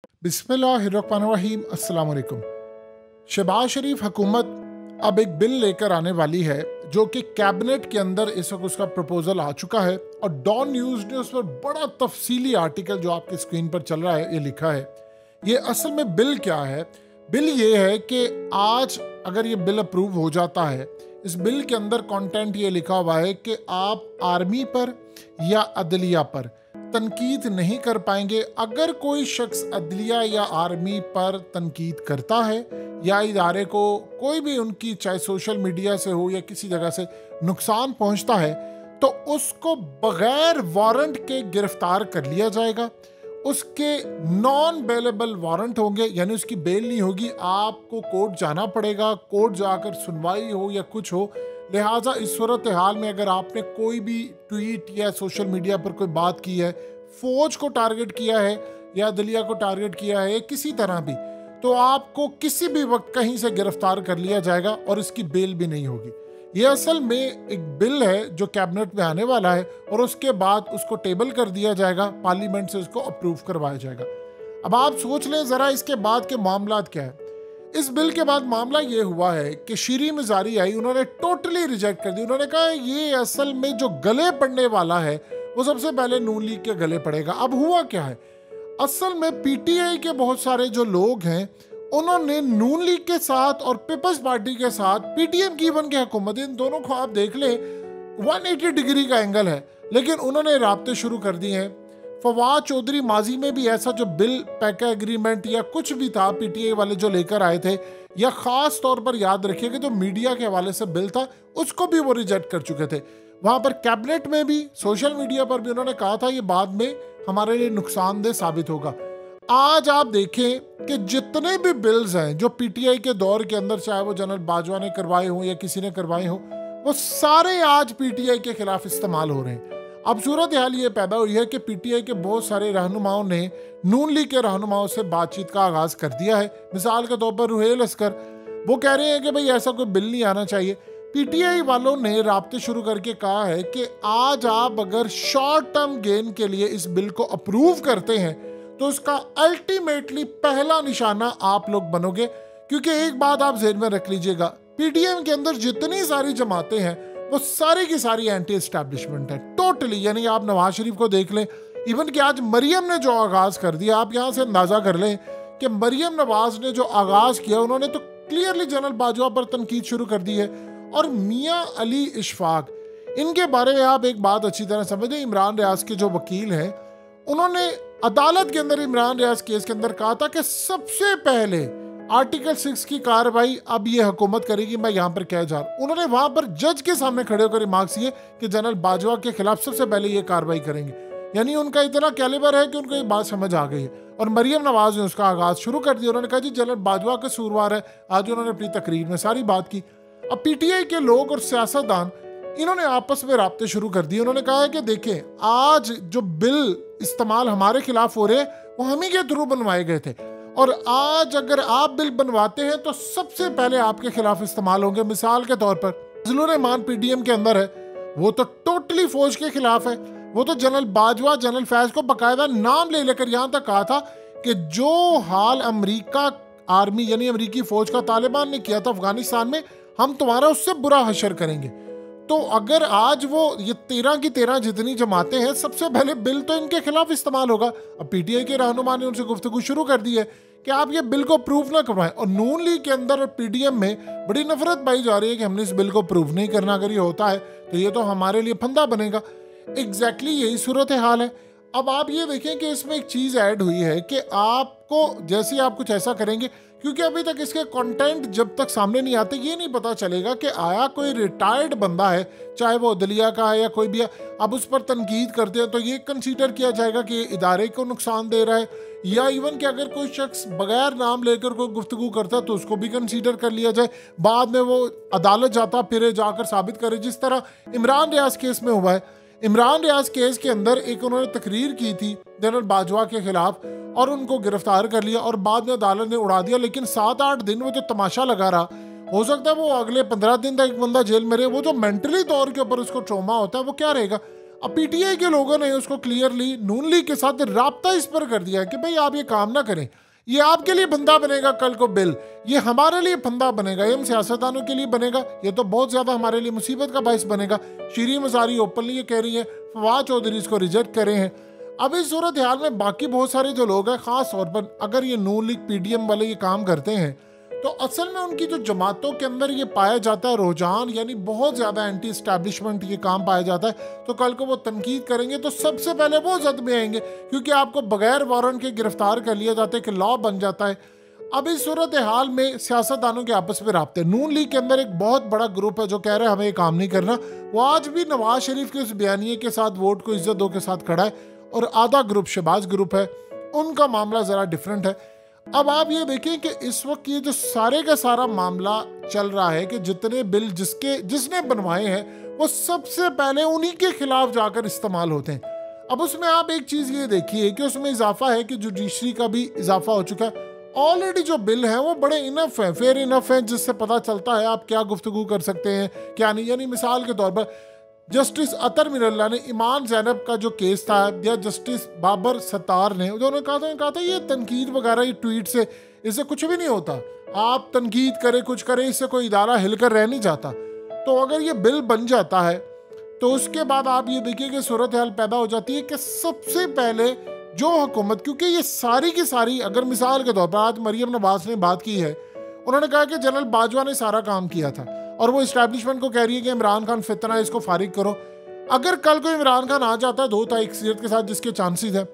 बिस्मिल्लाहिर्रहमानिर्रहीम, अस्सलाम वालेकुम। शहबाज शरीफ हुकूमत अब एक बिल लेकर आने वाली है जो कि कैबिनेट के अंदर इस वक्त उसका प्रपोजल आ चुका है और डॉन न्यूज़ ने उस पर बड़ा तफसीली आर्टिकल जो आपकी स्क्रीन पर चल रहा है ये लिखा है। ये असल में बिल क्या है? बिल ये है कि आज अगर ये बिल अप्रूव हो जाता है, इस बिल के अंदर कंटेंट ये लिखा हुआ है कि आप आर्मी पर या अदलिया पर तनकीद नहीं कर पाएंगे। अगर कोई शख्स अदलिया या आर्मी पर तनकीद करता है या इदारे को कोई भी उनकी चाहे सोशल मीडिया से हो या किसी जगह से नुकसान पहुंचता है तो उसको बगैर वारंट के गिरफ्तार कर लिया जाएगा। उसके नॉन बेलेबल वारंट होंगे, यानी उसकी बेल नहीं होगी, आपको कोर्ट जाना पड़ेगा, कोर्ट जाकर सुनवाई हो या कुछ हो। लिहाजा इस सूरत हाल में अगर आपने कोई भी ट्वीट या सोशल मीडिया पर कोई बात की है, फौज को टारगेट किया है या दलिया को टारगेट किया है किसी तरह भी, तो आपको किसी भी वक्त कहीं से गिरफ्तार कर लिया जाएगा और इसकी बेल भी नहीं होगी। ये असल में एक बिल है जो कैबिनेट में आने वाला है और उसके बाद उसको टेबल कर दिया जाएगा, पार्लियामेंट से उसको अप्रूव करवाया जाएगा। अब आप सोच लें ज़रा इसके बाद के मामलात क्या है। इस बिल के बाद मामला ये हुआ है कि शीरी मिजारी आई, उन्होंने टोटली रिजेक्ट कर दी। उन्होंने कहा ये असल में जो गले पड़ने वाला है वो सबसे पहले नून लीग के गले पड़ेगा। अब हुआ क्या है, असल में पीटीआई के बहुत सारे जो लोग हैं उन्होंने नून लीग के साथ और पीपल्स पार्टी के साथ पीटीएम की बन के हुकूमत, इन दोनों को आप देख लें 180 डिग्री का एंगल है, लेकिन उन्होंने राब्ते शुरू कर दिए हैं। फवाद चौधरी माजी में भी ऐसा जो बिल पैका एग्रीमेंट या कुछ भी था पीटीआई वाले जो लेकर आए थे, या खास तौर पर याद रखिए कि जो मीडिया के हवाले से बिल था उसको भी वो रिजेक्ट कर चुके थे। वहां पर कैबिनेट में भी सोशल मीडिया पर भी उन्होंने कहा था ये बाद में हमारे लिए नुकसानदेह साबित होगा। आज आप देखें कि जितने भी बिल्स हैं जो पीटीआई के दौर के अंदर, चाहे वो जनरल बाजवा ने करवाए हों या किसी ने करवाए हों, वो सारे आज पीटीआई के खिलाफ इस्तेमाल हो रहे हैं। अब सूरत हाल ये पैदा हुई है कि पीटीआई के बहुत सारे रहनुमाओं ने नून लीग के रहनुमाओं से बातचीत का आगाज कर दिया है। मिसाल के तौर पर रुहेल अस्कर, वो कह रहे हैं कि भाई ऐसा कोई बिल नहीं आना चाहिए। पीटीआई वालों ने राब्ते शुरू करके कहा है कि आज आप अगर शॉर्ट टर्म गेन के लिए इस बिल को अप्रूव करते हैं तो उसका अल्टीमेटली पहला निशाना आप लोग बनोगे। क्योंकि एक बात आप ज़हन में रख लीजिएगा, पीटीएम के अंदर जितनी सारी जमातें हैं वो सारी की सारी एंटी एस्टैब्लिशमेंट है टोटली। यानी आप नवाज शरीफ को देख लें, इवन कि आज मरियम ने जो आगाज कर दिया, आप यहाँ से अंदाजा कर लें कि मरियम नवाज ने जो आगाज किया, उन्होंने तो क्लियरली जनरल बाजवा पर तनकीद शुरू कर दी है। और मियाँ अली इशफाक, इनके बारे में आप एक बात अच्छी तरह समझें, इमरान रियाज के जो वकील हैं उन्होंने अदालत के अंदर इमरान रियाज केस के अंदर कहा था कि सबसे पहले आर्टिकल 6 की कार्रवाई अब ये हुकूमत करेगी, मैं यहाँ पर कह जा रहा हूँ। उन्होंने वहां पर जज के सामने खड़े होकर रिमार्क्स किए कि जनरल बाजवा के खिलाफ सबसे पहले ये कार्रवाई करेंगे। यानी उनका इतना कैलिबर है कि उनको ये बात समझ आ गई है। और मरियम नवाज ने उसका आगाज शुरू कर दिया। उन्होंने कहा जी जनरल बाजवा का कसूरवार है। आज उन्होंने अपनी तकरीर में सारी बात की। अब पीटीआई के लोग और सियासतदान इन्होंने आपस में राब्ते शुरू कर दिए। उन्होंने कहा है कि देखें, आज जो बिल इस्तेमाल हमारे खिलाफ हो रहे वो हम ही के थ्रू बनवाए गए थे, और आज अगर आप बिल बनवाते हैं तो सबसे पहले आपके खिलाफ इस्तेमाल होंगे। मिसाल के तौर पर फजलुर रहमान पीडीएम के अंदर है, वो तो टोटली फौज के खिलाफ है। वो तो जनरल बाजवा, जनरल फैज को बकायदा नाम ले लेकर यहां तक कहा था कि जो हाल अमेरिका आर्मी यानी अमेरिकी फौज का तालिबान ने किया था अफगानिस्तान में, हम तुम्हारा उससे बुरा हशर करेंगे। तो अगर आज वो ये 13 की 13 जितनी जमातें हैं, सबसे पहले बिल तो इनके खिलाफ इस्तेमाल होगा। अब पीटीआई के रहनुमा ने उनसे गुफ्तगू शुरू कर दी है कि आप ये बिल को अप्रूव ना करवाएं। और नून लीग के अंदर और पीडीएम में बड़ी नफरत पाई जा रही है कि हमने इस बिल को अप्रूव नहीं करना, अगर ये होता है तो ये तो हमारे लिए फंदा बनेगा। एग्जैक्टली यही सूरत हाल है। अब आप ये देखें कि इसमें एक चीज़ ऐड हुई है कि आपको जैसे ही आप कुछ ऐसा करेंगे, क्योंकि अभी तक इसके कंटेंट जब तक सामने नहीं आते ये नहीं पता चलेगा कि आया कोई रिटायर्ड बंदा है, चाहे वो अदलिया का है या कोई भी है, अब उस पर तनकीद करते हैं तो ये कंसीडर किया जाएगा कि इदारे को नुकसान दे रहा है, या इवन कि अगर कोई शख्स बगैर नाम लेकर कोई गुफ्तगू करता है तो उसको भी कंसीडर कर लिया जाए। बाद में वो अदालत जाता फिर जाकर साबित करे, जिस तरह इमरान रियाज केस में हुआ है। इमरान रियाज केस के अंदर एक उन्होंने तकरीर की थी जनरल बाजवा के खिलाफ और उनको गिरफ्तार कर लिया और बाद में अदालत ने उड़ा दिया। लेकिन 7-8 दिन वो जो तमाशा लगा रहा, हो सकता है वो अगले 15 दिन तक एक बंदा जेल में रहे। वो जो मेंटली तौर के ऊपर उसको ट्रॉमा होता है वो क्या रहेगा। अब पीटीआई के लोगों ने उसको क्लियरली नून लीग के साथ राब्ता इस पर कर दिया है कि भाई आप ये काम ना करें, ये आपके लिए फंदा बनेगा कल को बिल, ये हमारे लिए फंदा बनेगा, ये हम सियासतदानों के लिए बनेगा, ये तो बहुत ज्यादा हमारे लिए मुसीबत का बायस बनेगा। शीरीन मज़ारी ओपनली ये कह रही है, फवाद चौधरी इसको रिजेक्ट करे हैं। अब इस सूरत हाल में बाकी बहुत सारे जो लोग हैं, खास तौर पर अगर ये नून लीग पीडीएम वाले ये काम करते हैं तो असल में उनकी जो जमातों के अंदर ये पाया जाता है रुझान, यानी बहुत ज़्यादा एंटी एस्टैब्लिशमेंट ये काम पाया जाता है, तो कल को वो तनकीद करेंगे तो सबसे पहले वो जद में आएंगे, क्योंकि आपको बगैर वारंट के गिरफ्तार कर लिया जाता है कि लॉ बन जाता है। अब इस सूरत हाल में सियासतदानों के आपस में राब्ते, नून लीग के अंदर एक बहुत बड़ा ग्रुप है जो कह रहा है हमें ये काम नहीं करना, वो आज भी नवाज शरीफ के उस बयानिए के साथ वोट को इज्जत दो के साथ खड़ा है, और आधा ग्रुप शहबाज ग्रुप है, उनका मामला ज़रा डिफरेंट है। अब आप ये देखें कि इस वक्त ये जो सारे का सारा मामला चल रहा है कि जितने बिल जिसने बनवाए हैं वो सबसे पहले उन्हीं के खिलाफ जाकर इस्तेमाल होते हैं। अब उसमें आप एक चीज़ ये देखिए कि उसमें इजाफा है कि जुडिशरी का भी इजाफा हो चुका है। ऑलरेडी जो बिल है वो बड़े इनफ है, फेयर इनफ है, जिससे पता चलता है आप क्या गुफ्तगू कर सकते हैं क्या नहीं। यानी मिसाल के तौर पर जस्टिस अतर मिरल्ला ने ईमान ज़ैनब का जो केस था, या जस्टिस बाबर सत्तार ने उन्होंने कहा था ये तनकीद वगैरह ये ट्वीट से इससे कुछ भी नहीं होता, आप तनकीद करें कुछ करें इससे कोई इदारा हिलकर रह नहीं जाता। तो अगर ये बिल बन जाता है तो उसके बाद आप ये देखिए कि सूरत हाल पैदा हो जाती है कि सबसे पहले जो हुकूमत, क्योंकि ये सारी की सारी, अगर मिसाल के तौर पर आज मरियम नवाज ने बात की है, उन्होंने कहा कि जनरल बाजवा ने सारा काम किया था और वो इस्टेब्लिशमेंट को कह रही है कि इमरान खान फितना है, इसको फारिग करो। अगर कल को इमरान खान आ जाता है 2 अक्सरियत के साथ, जिसके चांसेस हैं,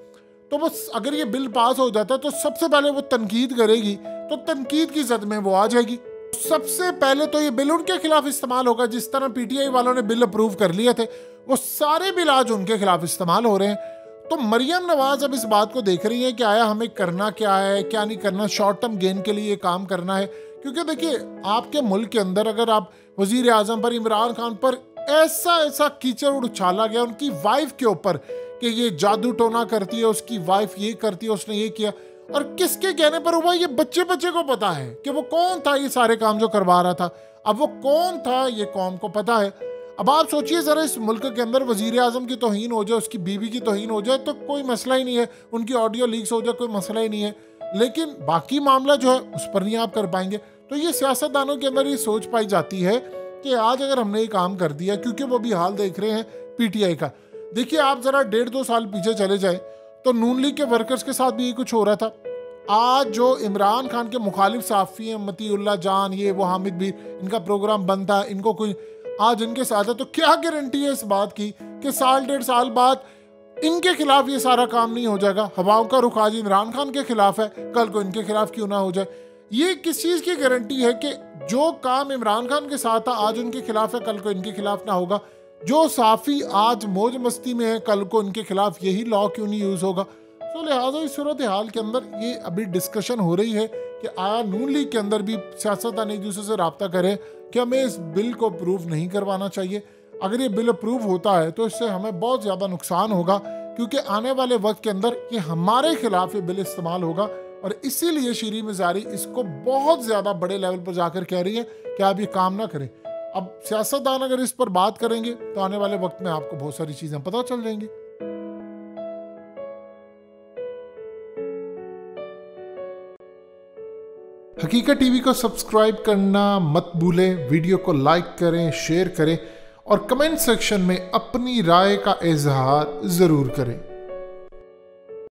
तो वो अगर ये बिल पास हो जाता है तो सबसे पहले वो तनकीद करेगी, तो तनकीद की जद में वो आ जाएगी। सबसे पहले तो ये बिल उनके खिलाफ इस्तेमाल होगा। जिस तरह पीटीआई वालों ने बिल अप्रूव कर लिए थे, वो सारे बिल आज उनके खिलाफ इस्तेमाल हो रहे हैं। तो मरियम नवाज अब इस बात को देख रही है कि आया हमें करना क्या है, क्या नहीं करना, शॉर्ट टर्म गेन के लिए काम करना है। क्योंकि देखिए आपके मुल्क के अंदर अगर आप वजीर आजम पर, इमरान खान पर ऐसा कीचड़ उछाला गया उनकी वाइफ के ऊपर कि ये जादू टोना करती है, उसकी वाइफ ये करती है, उसने ये किया, और किसके कहने पर हुआ ये बच्चे को पता है कि वो कौन था ये सारे काम जो करवा रहा था। अब वो कौन था ये कौम को पता है। अब आप सोचिए जरा, इस मुल्क के अंदर वजीर आजम की तौहीन हो जाए, उसकी बीवी की तौहीन हो जाए तो कोई मसला ही नहीं है, उनकी ऑडियो लीक्स हो जाए कोई मसला ही नहीं है, लेकिन बाकी मामला जो है उस पर नहीं आप कर पाएंगे। तो ये सियासतदानों के अंदर ये सोच पाई जाती है कि आज अगर हमने ये काम कर दिया, क्योंकि वो भी हाल देख रहे हैं पीटीआई का। देखिए आप जरा 1.5-2 साल पीछे चले जाए तो नून लीग के वर्कर्स के साथ भी ये कुछ हो रहा था। आज जो इमरान खान के मुखालिफ सहाफ़ी हैं, मतीउल्लाह जान, ये वो हामिद भी, इनका प्रोग्राम बंद था, इनको कोई आज इनके साथ है, तो क्या गारंटी है इस बात की कि 1.5 साल बाद इनके खिलाफ ये सारा काम नहीं हो जाएगा। हवाओं का रुख आज इमरान खान के खिलाफ है, कल को इनके खिलाफ क्यों ना हो जाए। ये किस चीज़ की गारंटी है कि जो काम इमरान खान के साथ था आज उनके खिलाफ है, कल को इनके खिलाफ ना होगा। जो साफ़ी आज मौज मस्ती में है, कल को इनके खिलाफ यही लॉ क्यों नहीं यूज़ होगा। तो लिहाजा इस सूरत हाल के अंदर ये अभी डिस्कशन हो रही है कि आया नून लीग के अंदर भी सियासतदान एक दूसरे से रब्ता करें कि हमें इस बिल को अप्रूव नहीं करवाना चाहिए। अगर ये बिल अप्रूव होता है तो इससे हमें बहुत ज़्यादा नुकसान होगा, क्योंकि आने वाले वक्त के अंदर ये हमारे खिलाफ ये बिल इस्तेमाल होगा। और इसीलिए शीरीन मज़ारी इसको बहुत ज़्यादा बड़े लेवल पर जाकर कह रही है कि आप ये काम ना करें। अब सियासतदान अगर इस पर बात करेंगे तो आने वाले वक्त में आपको बहुत सारी चीज़ें पता चल जाएंगी। हकीकत टीवी को सब्सक्राइब करना मत भूलें, वीडियो को लाइक करें, शेयर करें और कमेंट सेक्शन में अपनी राय का इजहार ज़रूर करें।